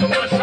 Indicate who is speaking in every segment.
Speaker 1: তোমার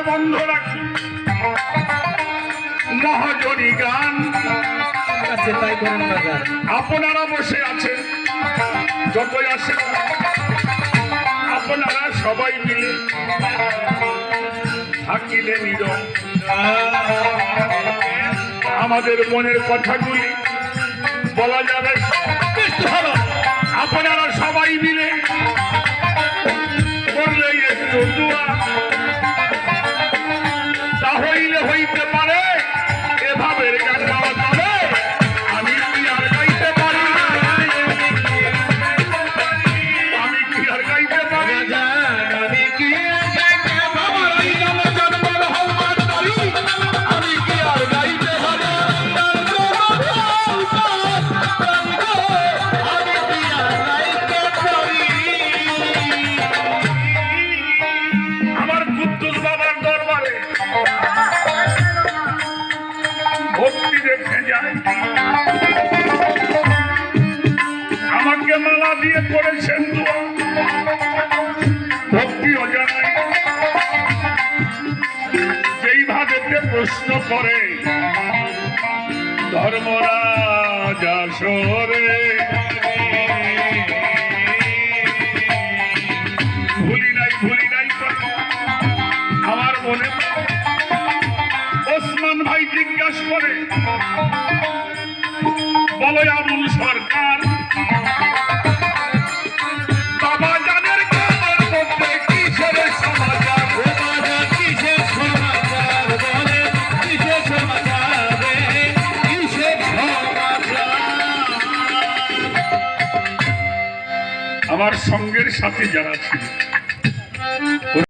Speaker 1: বন্ধ রাখি মহাজনী গান
Speaker 2: তাই করেন বাজার।
Speaker 1: আপনারা বসে আছেন যতই আসেন আপনারা সবাই মিলে থাকিলে নীরব আমাদের মনের কথাগুলি বলা যাবে। আপনারা সবাই মিলে করলে একটু দোয়া তাহলে হইতে পারে এভাবে গান গাওয়া যাবে। আমি কি আর গাইতে পারি? আমি কি আর গাইতে পারি?
Speaker 2: আমি কি
Speaker 1: আমার এই নামে জন্মের হলমার দাড়ি। আমি কি আর গাইতে পারি? আমার কুদ্দুস বাবার দরবারে ভক্তি রেখে যায়। আমাকে মালা দিয়ে করেছেন দোয়া, ভক্তিও জানাই। যেইভাবে প্রশ্ন করে ধর্মরাজ আসরে ভুলি নাই কথা আমার মনে। ওসমান ভাই জিজ্ঞাসা করে বলো আবুল সরকার বাবা জানের কার মধ্যে কিসের সমাচার?
Speaker 2: কিসের সমাচার বলে, কিসের সমাচার রে, কিসের সমাচার?
Speaker 1: আমার সঙ্গের সাথে যারা ছিল